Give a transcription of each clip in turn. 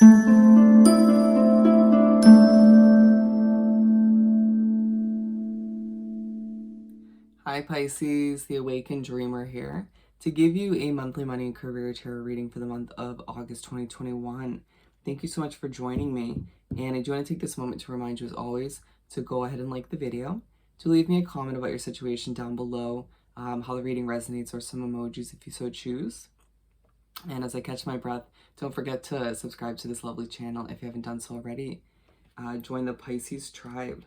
Hi Pisces, the Awakened Dreamer here to give you a monthly money and career tarot reading for the month of August 2021. Thank you so much for joining me, and I do want to take this moment to remind you as always to go ahead and like the video, to leave me a comment about your situation down below, how the reading resonates, or some emojis if you so choose. And as I catch my breath, don't forget to subscribe to this lovely channel if you haven't done so already. Join the Pisces tribe.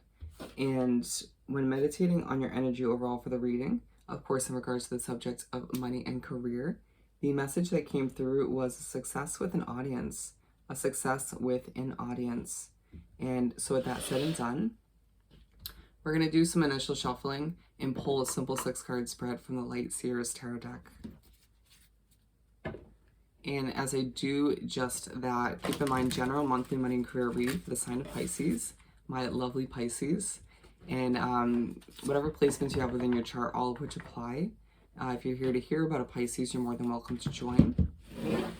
And when meditating on your energy overall for the reading, of course, in regards to the subjects of money and career, the message that came through was a success with an audience, a success with an audience. And so with that said and done, we're going to do some initial shuffling and pull a simple 6-card spread from the Light Seers Tarot deck. And as I do just that, keep in mind general monthly money and career read for the sign of Pisces, my lovely Pisces, and whatever placements you have within your chart, all of which apply. If you're here to hear about a Pisces, you're more than welcome to join,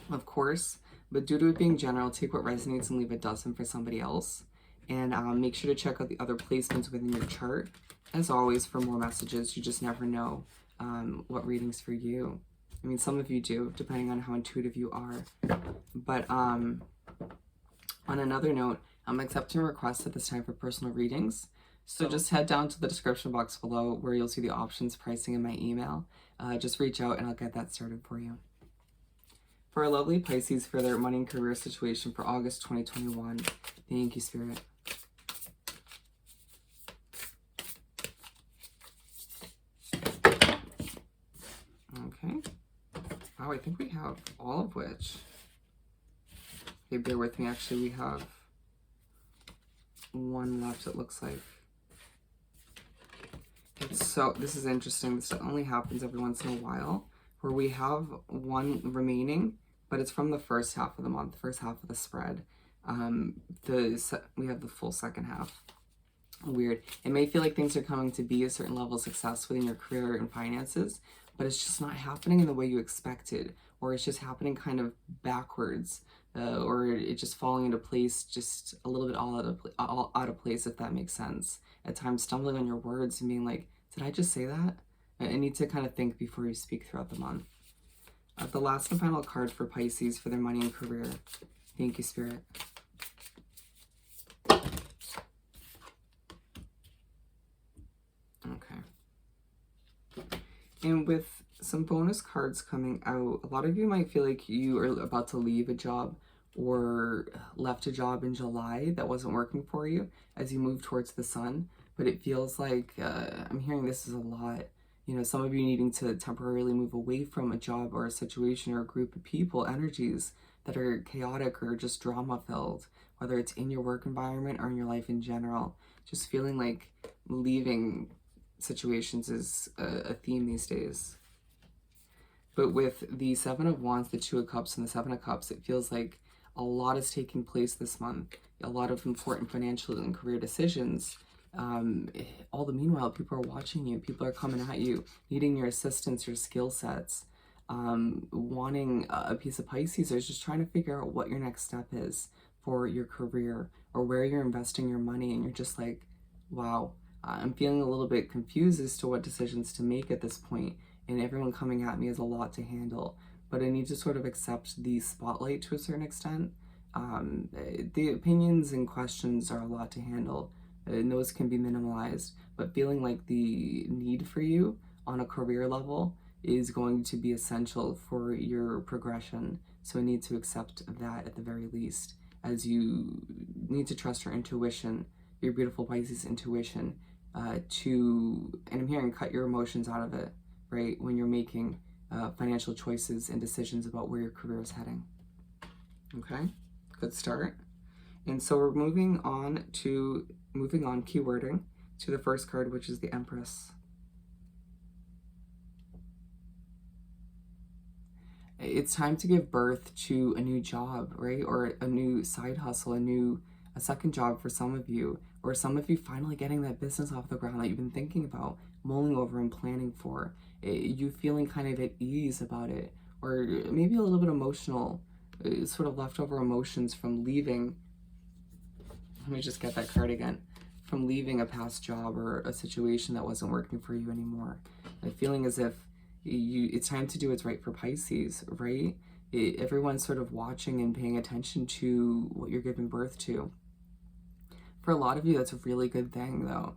of course. But due to it being general, take what resonates and leave it doesn't for somebody else. And make sure to check out the other placements within your chart, as always, for more messages. You just never know what reading's for you. I mean, some of you do, depending on how intuitive you are. But on another note, I'm accepting requests at this time for personal readings. So just head down to the description box below where you'll see the options, pricing, and my email. Just reach out and I'll get that started for you. For our lovely Pisces, for their money and career situation for August 2021, thank you, Spirit. Okay. Wow, I think we have all of which. Okay, bear with me. Actually, we have one left, it looks like. This is interesting. This only happens every once in a while, where we have one remaining, but it's from the first half of the month, first half of the spread. We have the full second half. Weird. It may feel like things are coming to be a certain level of success within your career and finances, but it's just not happening in the way you expected, or it's just happening kind of backwards, or it's just falling into place, just a little bit all out of place, if that makes sense. At times stumbling on your words and being like, did I just say that? I need to kind of think before you speak throughout the month. The last and final card for Pisces for their money and career. Thank you, Spirit. Okay. And with some bonus cards coming out, a lot of you might feel like you are about to leave a job or left a job in July that wasn't working for you as you move towards the sun. But it feels like, I'm hearing this is a lot. You know, some of you needing to temporarily move away from a job or a situation or a group of people, energies that are chaotic or just drama-filled, whether it's in your work environment or in your life in general. Just feeling like leaving situations is a theme these days. But with the Seven of Wands, the Two of Cups, and the Seven of Cups, it feels like a lot is taking place this month. A lot of important financial and career decisions. All the meanwhile, people are watching you. People are coming at you, needing your assistance, your skill sets, wanting a piece of Pisces, or just trying to figure out what your next step is for your career or where you're investing your money. And you're just like, wow, I'm feeling a little bit confused as to what decisions to make at this point. And everyone coming at me is a lot to handle. But I need to sort of accept the spotlight to a certain extent. The opinions and questions are a lot to handle. And those can be minimalized, but feeling like the need for you on a career level is going to be essential for your progression. So I need to accept that at the very least, as you need to trust your intuition, your beautiful Pisces intuition, and I'm hearing cut your emotions out of it, right? When you're making financial choices and decisions about where your career is heading. Okay, good start. And so we're moving on, keywording, to the first card, which is the Empress. It's time to give birth to a new job, right? Or a new side hustle, a second job for some of you, or some of you finally getting that business off the ground that you've been thinking about, mulling over and planning for. You feeling kind of at ease about it, or maybe a little bit emotional sort of leftover emotions from leaving. Let me just get that card again. From leaving a past job or a situation that wasn't working for you anymore. Feeling as if it's time to do what's right for Pisces, right? Everyone's sort of watching and paying attention to what you're giving birth to. For a lot of you, that's a really good thing, though,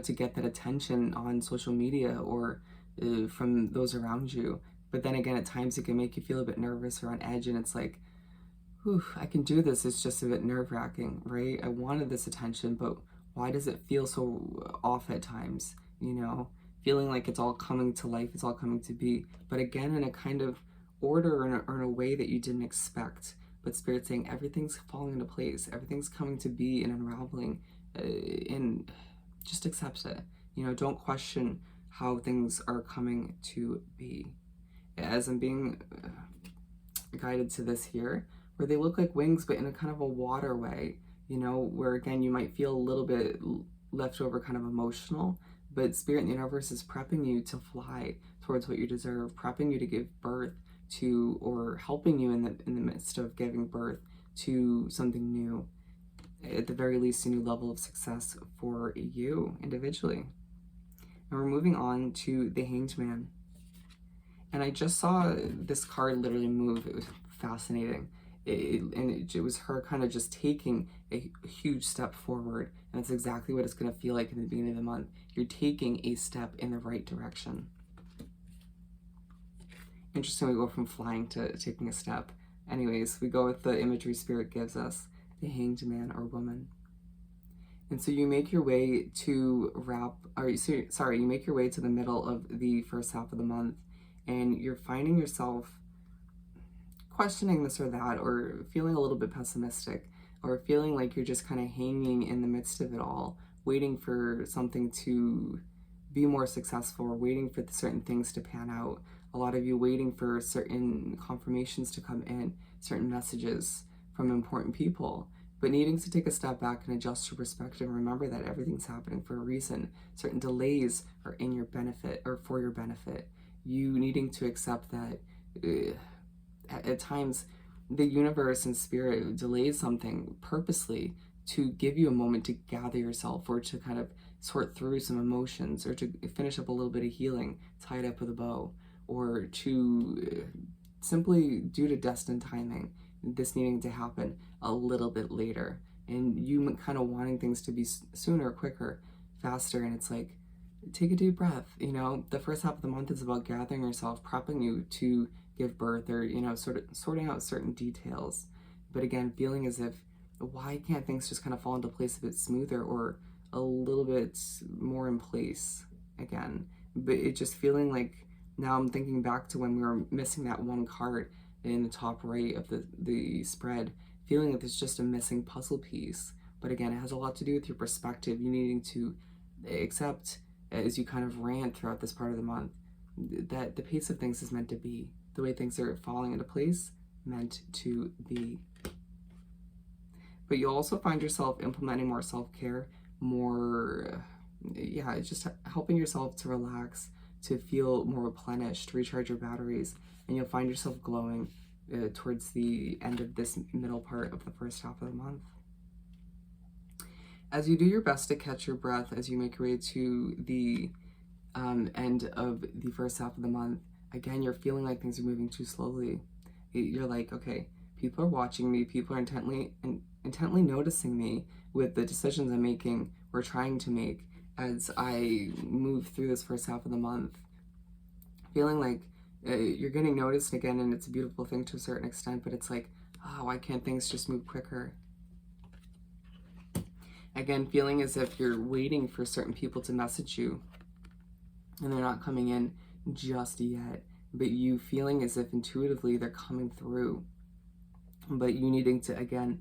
to get that attention on social media or from those around you. But then again, at times it can make you feel a bit nervous or on edge, and it's like, whew, I can do this. It's just a bit nerve-wracking, right? I wanted this attention, but why does it feel so off at times? Feeling like it's all coming to life, it's all coming to be. But again, in a kind of order or in a way that you didn't expect. But Spirit's saying everything's falling into place, everything's coming to be and unraveling, and just accept it. Don't question how things are coming to be. As I'm being guided to this here, where they look like wings, but in a kind of a waterway, where again, you might feel a little bit left over, kind of emotional, but Spirit in the universe is prepping you to fly towards what you deserve, prepping you to give birth to, or helping you in the midst of giving birth to something new, at the very least a new level of success for you individually. And we're moving on to the Hanged Man. And I just saw this card literally move. It was fascinating. It was her kind of just taking a huge step forward. And that's exactly what it's going to feel like in the beginning of the month. You're taking a step in the right direction. Interesting, we go from flying to taking a step. Anyways, we go with the imagery Spirit gives us, the Hanged Man or woman. And so you make your way to you make your way to the middle of the first half of the month, and you're finding yourself questioning this or that, or feeling a little bit pessimistic, or feeling like you're just kind of hanging in the midst of it all, waiting for something to be more successful, or waiting for certain things to pan out. A lot of you waiting for certain confirmations to come in, certain messages from important people, but needing to take a step back and adjust your perspective and remember that everything's happening for a reason. Certain delays are in your benefit or for your benefit. You needing to accept that at times the universe and Spirit delays something purposely to give you a moment to gather yourself, or to kind of sort through some emotions, or to finish up a little bit of healing, tie it up with a bow, or to simply, due to destined timing, this needing to happen a little bit later, and you kind of wanting things to be sooner, quicker, faster. And it's like, take a deep breath. The first half of the month is about gathering yourself, prepping you to give birth, or sort of sorting out certain details. But again, feeling as if, why can't things just kind of fall into place a bit smoother, or a little bit more in place again? But it just feeling like, now I'm thinking back to when we were missing that one card in the top right of the spread, feeling like there's just a missing puzzle piece. But again, it has a lot to do with your perspective. You needing to accept, as you kind of rant throughout this part of the month, that the pace of things is meant to be. The way things are falling into place, meant to be. But you'll also find yourself implementing more self-care, more, just helping yourself to relax, to feel more replenished, to recharge your batteries, and you'll find yourself glowing towards the end of this middle part of the first half of the month. As you do your best to catch your breath as you make your way to the end of the first half of the month, again, you're feeling like things are moving too slowly. You're like, okay, people are watching me, people are intently noticing me with the decisions I'm making or trying to make as I move through this first half of the month. Feeling like you're getting noticed again, and it's a beautiful thing to a certain extent, but it's like, oh, why can't things just move quicker? Again, feeling as if you're waiting for certain people to message you, and they're not coming in just yet, but you feeling as if intuitively they're coming through. But you needing to, again,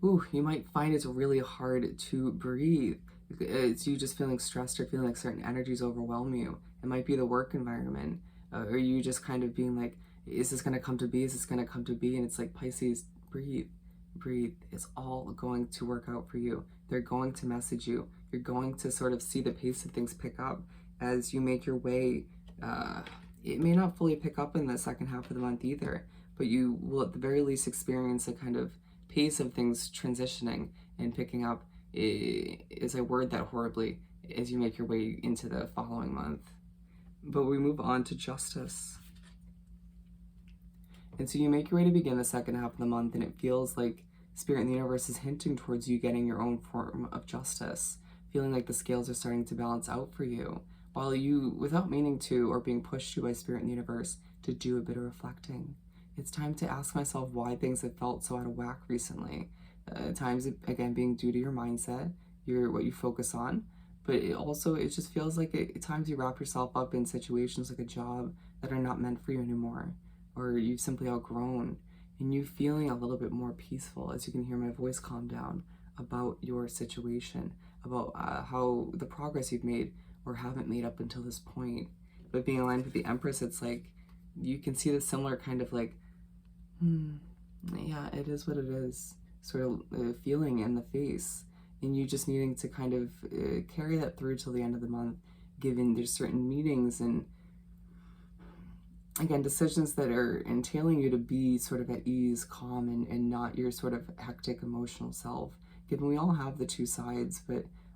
you might find it's really hard to breathe. It's you just feeling stressed, or feeling like certain energies overwhelm you. It might be the work environment, or you just kind of being like, is this going to come to be? Is this going to come to be? And it's like, Pisces, breathe. It's all going to work out for you. They're going to message you. You're going to sort of see the pace of things pick up as you make your way. It may not fully pick up in the second half of the month either, but you will at the very least experience a kind of pace of things transitioning and picking up, is I word that horribly, as you make your way into the following month. But we move on to justice. And so you make your way to begin the second half of the month, and it feels like Spirit in the universe is hinting towards you getting your own form of justice, feeling like the scales are starting to balance out for you, while you, without meaning to or being pushed to by Spirit in the universe, to do a bit of reflecting. It's time to ask myself why things have felt so out of whack recently. At times, again, being due to your mindset, what you focus on, but it just feels like at times you wrap yourself up in situations like a job that are not meant for you anymore, or you've simply outgrown, and you feeling a little bit more peaceful as you can hear my voice calm down about your situation, about how the progress you've made or haven't made up until this point. But being aligned with the Empress, it's like you can see the similar kind of like, yeah, it is what it is, sort of feeling in the face, and you just needing to kind of carry that through till the end of the month, given there's certain meetings and, again, decisions that are entailing you to be sort of at ease, calm, and not your sort of hectic emotional self. Given we all have the two sides,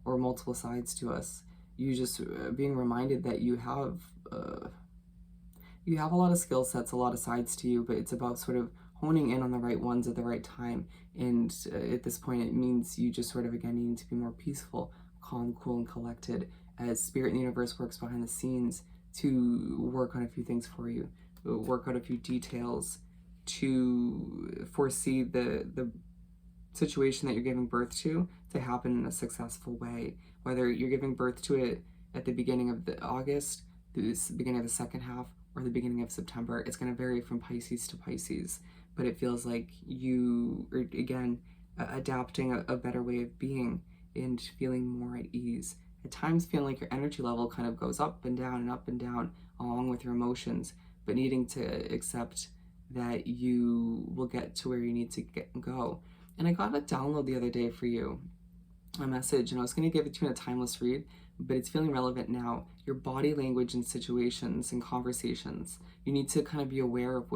or multiple sides to us, you just being reminded that you have a lot of skill sets, a lot of sides to you, but it's about sort of honing in on the right ones at the right time. And at this point, it means you just sort of, again, needing to be more peaceful, calm, cool, and collected as Spirit in the universe works behind the scenes to work on a few things for you, work out a few details, to foresee the situation that you're giving birth to happen in a successful way. Whether you're giving birth to it at the beginning of August, the beginning of the second half, or the beginning of September, it's going to vary from Pisces to Pisces. But it feels like you are, again, adapting a better way of being and feeling more at ease. At times feeling like your energy level kind of goes up and down along with your emotions, but needing to accept that you will get to where you need to go. And I got a download the other day for you, a message, and I was going to give it to you in a timeless read, but it's feeling relevant now. Your body language in situations and conversations, you need to kind of be aware of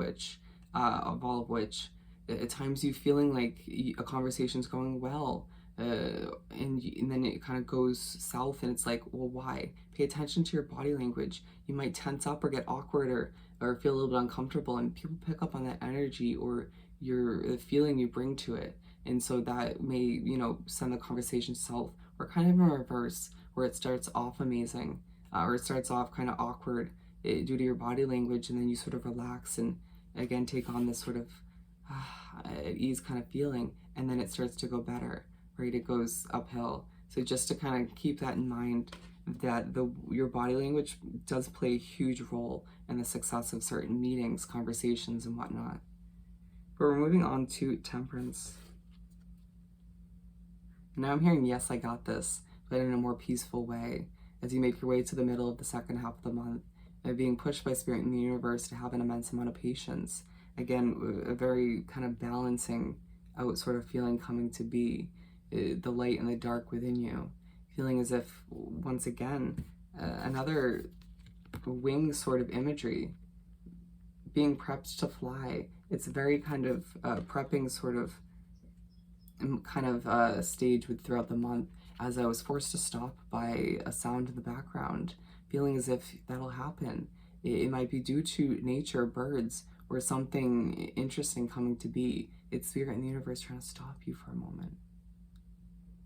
all of which. At times you feeling like a conversation's going well, and then it kind of goes south, and it's like, well, why? Pay attention to your body language. You might tense up or get awkward or feel a little bit uncomfortable, and people pick up on that energy or the feeling you bring to it. And so that may, send the conversation south, or kind of in reverse, where it starts off amazing, or it starts off kind of awkward due to your body language, and then you sort of relax and, again, take on this sort of at ease kind of feeling, and then it starts to go better, right? It goes uphill. So just to kind of keep that in mind, that your body language does play a huge role in the success of certain meetings, conversations, and whatnot. But we're moving on to Temperance. Now I'm hearing, yes, I got this, but in a more peaceful way, as you make your way to the middle of the second half of the month, being pushed by Spirit in the universe to have an immense amount of patience. Again, a very kind of balancing out sort of feeling coming to be, the light and the dark within you, feeling as if, once again, another wing sort of imagery, being prepped to fly. It's very kind of prepping sort of stage throughout the month, as I was forced to stop by a sound in the background, feeling as if that'll happen. It might be due to nature, birds, or something interesting coming to be. It's Spirit in the universe trying to stop you for a moment.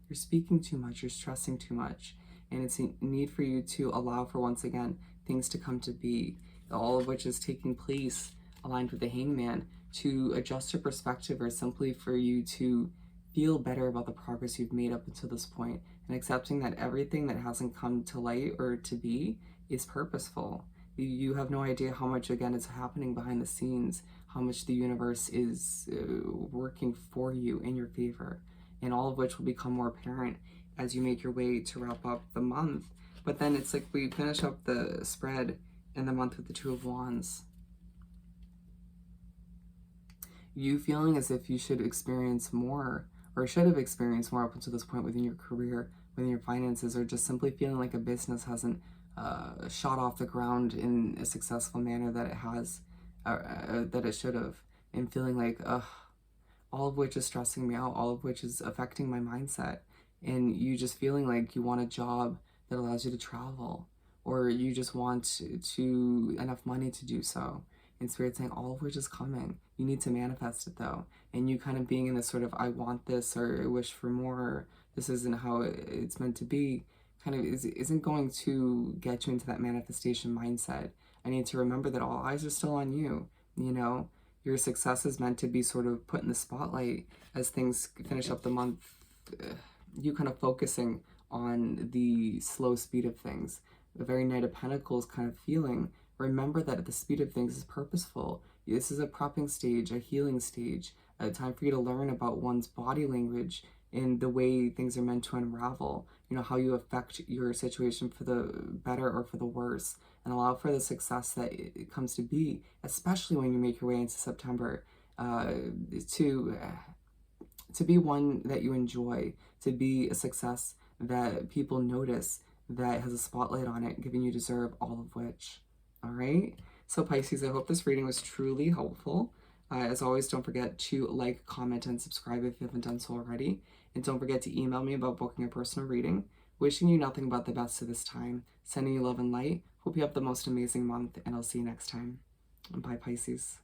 You're speaking too much, you're stressing too much, and it's a need for you to allow for, once again, things to come to be, all of which is taking place aligned with the Hangman, to adjust your perspective, or simply for you to feel better about the progress you've made up until this point, and accepting that everything that hasn't come to light or to be is purposeful. You have no idea how much, again, is happening behind the scenes, how much the universe is working for you in your favor, and all of which will become more apparent as you make your way to wrap up the month. But then it's like we finish up the spread in the month with the Two of Wands. You feeling as if you should experience more, or should have experienced more up until this point within your career, within your finances, or just simply feeling like a business hasn't shot off the ground in a successful manner that it has, that it should have. and feeling like, ugh, all of which is stressing me out, all of which is affecting my mindset. And you just feeling like you want a job that allows you to travel, or you just want to enough money to do so. And Spirit saying all of which is coming. You need to manifest it though. And you kind of being in this sort of I want this or I wish for more, this isn't how it's meant to be, kind of isn't going to get you into that manifestation mindset. I need to remember that all eyes are still on you, you know? Your success is meant to be sort of put in the spotlight as things finish up the month. You kind of focusing on the slow speed of things, the very Knight of Pentacles kind of feeling. Remember that the speed of things is purposeful. This is a prepping stage, a healing stage, a time for you to learn about one's body language and the way things are meant to unravel. You know, how you affect your situation for the better or for the worse, and allow for the success that it comes to be, especially when you make your way into September, to to be one that you enjoy, to be a success that people notice, that has a spotlight on it, giving you deserve, all of which. All right. So Pisces, I hope this reading was truly helpful. As always, don't forget to like, comment, and subscribe if you haven't done so already. And don't forget to email me about booking a personal reading. Wishing you nothing but the best of this time. Sending you love and light. Hope you have the most amazing month, and I'll see you next time. Bye, Pisces.